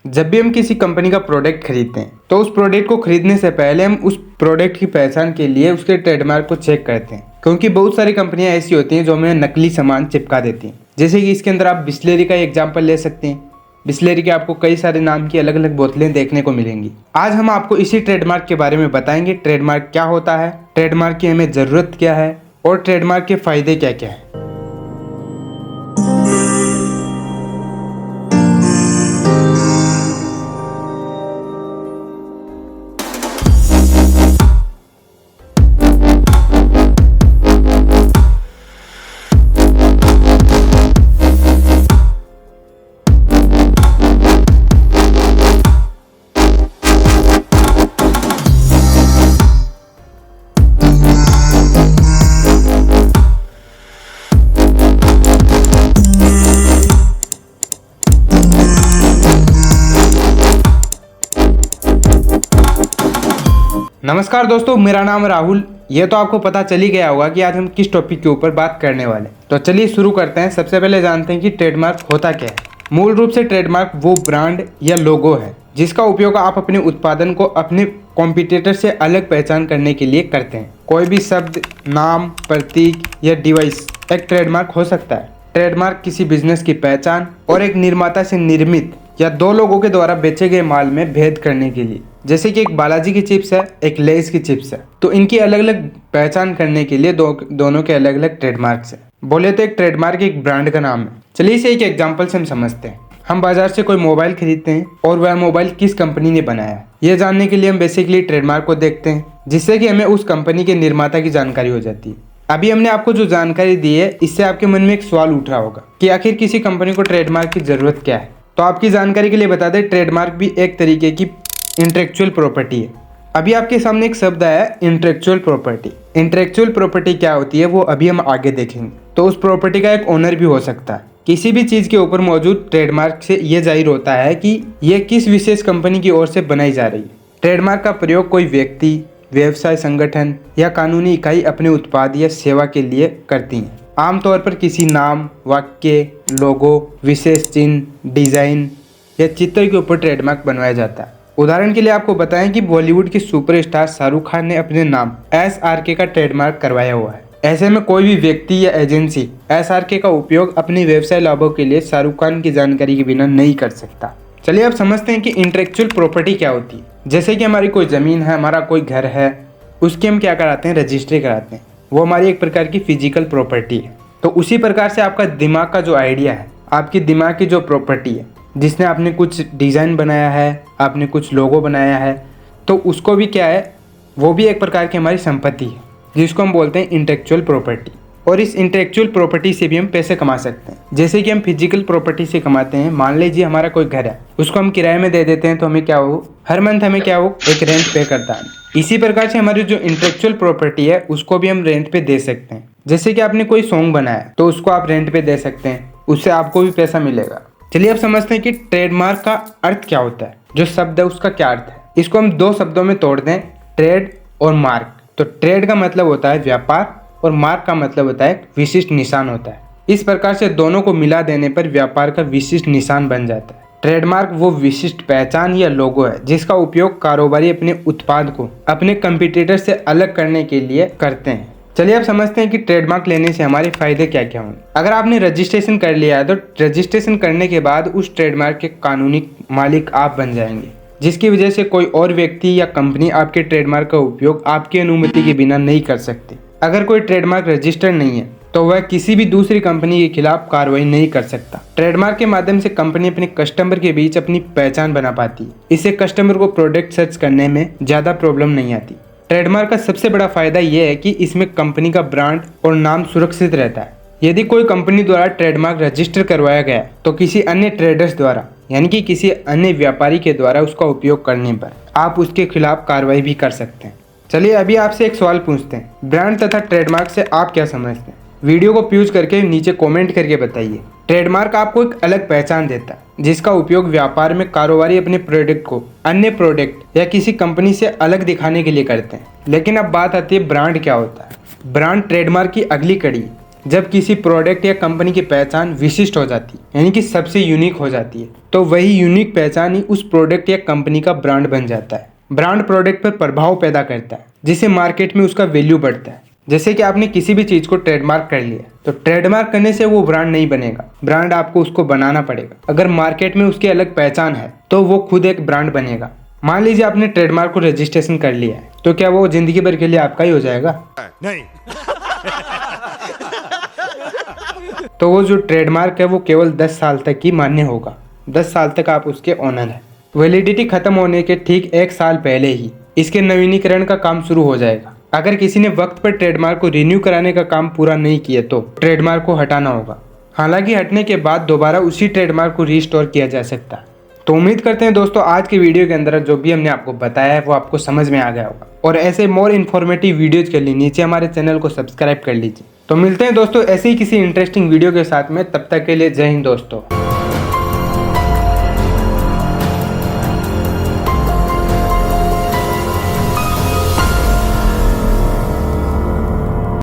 जब भी हम किसी कंपनी का प्रोडक्ट खरीदते हैं तो उस प्रोडक्ट को खरीदने से पहले हम उस प्रोडक्ट की पहचान के लिए उसके ट्रेडमार्क को चेक करते हैं, क्योंकि बहुत सारी कंपनियां ऐसी होती हैं जो हमें नकली सामान चिपका देती हैं। जैसे कि इसके अंदर आप बिस्लेरी का एग्जाम्पल ले सकते हैं। बिस्लेरी के आपको कई सारे नाम की अलग अलग बोतलें देखने को मिलेंगी। आज हम आपको इसी ट्रेडमार्क के बारे में बताएंगे। ट्रेडमार्क क्या होता है, ट्रेडमार्क की हमें ज़रूरत क्या है और ट्रेडमार्क के फ़ायदे क्या क्या है। नमस्कार दोस्तों, मेरा नाम राहुल। ये तो आपको पता चल ही गया होगा कि आज हम किस टॉपिक के ऊपर बात करने वाले हैं। तो चलिए शुरू करते हैं। सबसे पहले जानते हैं कि ट्रेडमार्क होता क्या है। मूल रूप से ट्रेडमार्क वो ब्रांड या लोगो है जिसका उपयोग आप अपने उत्पादन को अपने कॉम्पिटिटर से अलग पहचान करने के लिए करते हैं। कोई भी शब्द, नाम, प्रतीक या डिवाइस एक ट्रेडमार्क हो सकता है। ट्रेडमार्क किसी बिजनेस की पहचान और एक निर्माता से निर्मित या दो लोगों के द्वारा बेचे गए माल में भेद करने के लिए, जैसे कि एक बालाजी की चिप्स है, एक लेस की चिप्स है, तो इनकी अलग अलग पहचान करने के लिए दोनों के अलग अलग ट्रेडमार्क्स है। बोले तो एक ट्रेडमार्क एक ब्रांड का नाम है। चलिए इसे एक एग्जांपल से हम समझते हैं। हम बाजार से कोई मोबाइल खरीदते हैं और वह मोबाइल किस कंपनी ने बनाया है, यह जानने के लिए हम बेसिकली ट्रेडमार्क को देखते हैं, जिससे कि हमें उस कंपनी के निर्माता की जानकारी हो जाती है। अभी हमने आपको जो जानकारी दी है, इससे आपके मन में एक सवाल उठ रहा होगा कि आखिर किसी कंपनी को ट्रेडमार्क की जरूरत क्या है। तो आपकी जानकारी के लिए बता दें, ट्रेडमार्क भी एक तरीके की इंटेलेक्चुअल प्रॉपर्टी है। अभी आपके सामने एक शब्द आया है, इंटेलेक्चुअल प्रॉपर्टी। इंटेलेक्चुअल प्रॉपर्टी क्या होती है वो अभी हम आगे देखेंगे। तो उस प्रॉपर्टी का एक ओनर भी हो सकता है। किसी भी चीज़ के ऊपर मौजूद ट्रेडमार्क से ये जाहिर होता है कि यह किस विशेष कंपनी की ओर से बनाई जा रही है। ट्रेडमार्क का प्रयोग कोई व्यक्ति, व्यवसाय संगठन या कानूनी इकाई अपने उत्पाद या सेवा के लिए करती हैं। आमतौर पर किसी नाम, वाक्य, लोगो, विशेष चिन्ह, डिजाइन या चित्र के ऊपर ट्रेडमार्क बनवाया जाता है। उदाहरण के लिए आपको बताएं कि बॉलीवुड के सुपरस्टार शाहरुख खान ने अपने नाम SRK का ट्रेडमार्क करवाया हुआ है। ऐसे में कोई भी व्यक्ति या एजेंसी SRK का उपयोग अपने व्यवसाय लाभों के लिए शाहरुख खान की जानकारी के बिना नहीं कर सकता। चलिए अब समझते हैं कि इंटेलेक्चुअल प्रॉपर्टी क्या होती है। जैसे कि हमारी कोई ज़मीन है, हमारा कोई घर है, उसकी हम क्या कराते हैं, रजिस्ट्री कराते हैं। वो हमारी एक प्रकार की फिजिकल प्रॉपर्टी है। तो उसी प्रकार से आपका दिमाग का जो आइडिया है, आपकी दिमाग की जो प्रॉपर्टी है, जिसने आपने कुछ डिज़ाइन बनाया है, आपने कुछ लोगो बनाया है, तो उसको भी क्या है, वो भी एक प्रकार की हमारी संपत्ति है, जिसको हम बोलते हैं इंटेलेक्चुअल प्रॉपर्टी। और इस इंटेलेक्चुअल प्रॉपर्टी से भी हम पैसे कमा सकते हैं। जैसे कि हम फिजिकल प्रॉपर्टी से कमाते हैं। मान लीजिए हमारा कोई घर है, उसको हम किराए में दे देते हैं, तो हमें क्या हो, हर मंथ हमें क्या हो, एक रेंट पे करता है। इसी प्रकार से हमारी जो इंटेलेक्चुअल प्रॉपर्टी है उसको भी हम रेंट पे दे सकते हैं। जैसे कि आपने कोई सॉन्ग बनाया तो उसको आप रेंट पे दे सकते हैं, उससे आपको भी पैसा मिलेगा। चलिए अब समझते हैं कि ट्रेडमार्क का अर्थ क्या होता है। जो शब्द है उसका क्या अर्थ है, इसको हम दो शब्दों में तोड़ दें, ट्रेड और मार्क। तो ट्रेड का मतलब होता है व्यापार और मार्क का मतलब होता है विशिष्ट निशान होता है। इस प्रकार से दोनों को मिला देने पर व्यापार का विशिष्ट निशान बन जाता है। ट्रेडमार्क वो विशिष्ट पहचान या लोगो है जिसका उपयोग कारोबारी अपने उत्पाद को अपने कंपटीटर से अलग करने के लिए करते हैं। चलिए अब समझते हैं कि ट्रेडमार्क लेने से हमारे फायदे क्या क्या होंगे। अगर आपने रजिस्ट्रेशन कर लिया है तो रजिस्ट्रेशन करने के बाद उस ट्रेडमार्क के कानूनी मालिक आप बन जाएंगे, जिसकी वजह से कोई और व्यक्ति या कंपनी आपके ट्रेडमार्क का उपयोग आपकी अनुमति के बिना नहीं कर सकती। अगर कोई ट्रेडमार्क रजिस्टर्ड नहीं है तो वह किसी भी दूसरी कंपनी के खिलाफ कार्रवाई नहीं कर सकता। ट्रेडमार्क के माध्यम से कंपनी अपने कस्टमर के बीच अपनी पहचान बना पाती है। इससे कस्टमर को प्रोडक्ट सर्च करने में ज़्यादा प्रॉब्लम नहीं आती। ट्रेडमार्क का सबसे बड़ा फायदा यह है कि इसमें कंपनी का ब्रांड और नाम सुरक्षित रहता है। यदि कोई कंपनी द्वारा ट्रेडमार्क रजिस्टर करवाया गया तो किसी अन्य ट्रेडर्स द्वारा, यानी कि किसी अन्य व्यापारी के द्वारा उसका उपयोग करने पर आप उसके खिलाफ कार्रवाई भी कर सकते हैं। चलिए अभी आपसे एक सवाल पूछते हैं, ब्रांड तथा ट्रेडमार्क से आप क्या समझते हैं। वीडियो को पॉज करके नीचे कमेंट करके बताइए। ट्रेडमार्क आपको एक अलग पहचान देता है जिसका उपयोग व्यापार में कारोबारी अपने प्रोडक्ट को अन्य प्रोडक्ट या किसी कंपनी से अलग दिखाने के लिए करते हैं। लेकिन अब बात आती है ब्रांड क्या होता है। ब्रांड ट्रेडमार्क की अगली कड़ी। जब किसी प्रोडक्ट या कंपनी की पहचान विशिष्ट हो जाती है, यानी कि सबसे यूनिक हो जाती है, तो वही यूनिक पहचान ही उस प्रोडक्ट या कंपनी का ब्रांड बन जाता है। ब्रांड प्रोडक्ट पर प्रभाव पैदा करता है, जिससे मार्केट में उसका वैल्यू बढ़ता है। जैसे कि आपने किसी भी चीज को ट्रेडमार्क कर लिया, तो ट्रेडमार्क करने से वो ब्रांड नहीं बनेगा, ब्रांड आपको उसको बनाना पड़ेगा। अगर मार्केट में उसकी अलग पहचान है तो वो खुद एक ब्रांड बनेगा। मान लीजिए आपने ट्रेडमार्क को रजिस्ट्रेशन कर लिया है, तो क्या वो जिंदगी भर के लिए आपका ही हो जाएगा? नहीं। तो वो जो ट्रेडमार्क है वो केवल 10 साल तक ही मान्य होगा। 10 साल तक आप उसके ओनर हैं। वैलिडिटी खत्म होने के ठीक 1 साल पहले ही इसके नवीनीकरण का काम शुरू हो जाएगा। अगर किसी ने वक्त पर ट्रेडमार्क को रिन्यू कराने का काम पूरा नहीं किया तो ट्रेडमार्क को हटाना होगा। हालांकि हटने के बाद दोबारा उसी ट्रेडमार्क को रीस्टोर किया जा सकता है। तो उम्मीद करते हैं दोस्तों आज के वीडियो के अंदर जो भी हमने आपको बताया है वो आपको समझ में आ गया होगा। और ऐसे मोर इन्फॉर्मेटिव वीडियोज के लिए नीचे हमारे चैनल को सब्सक्राइब कर लीजिए। तो मिलते हैं दोस्तों ऐसे ही किसी इंटरेस्टिंग वीडियो के साथ में, तब तक के लिए जय हिंद दोस्तों।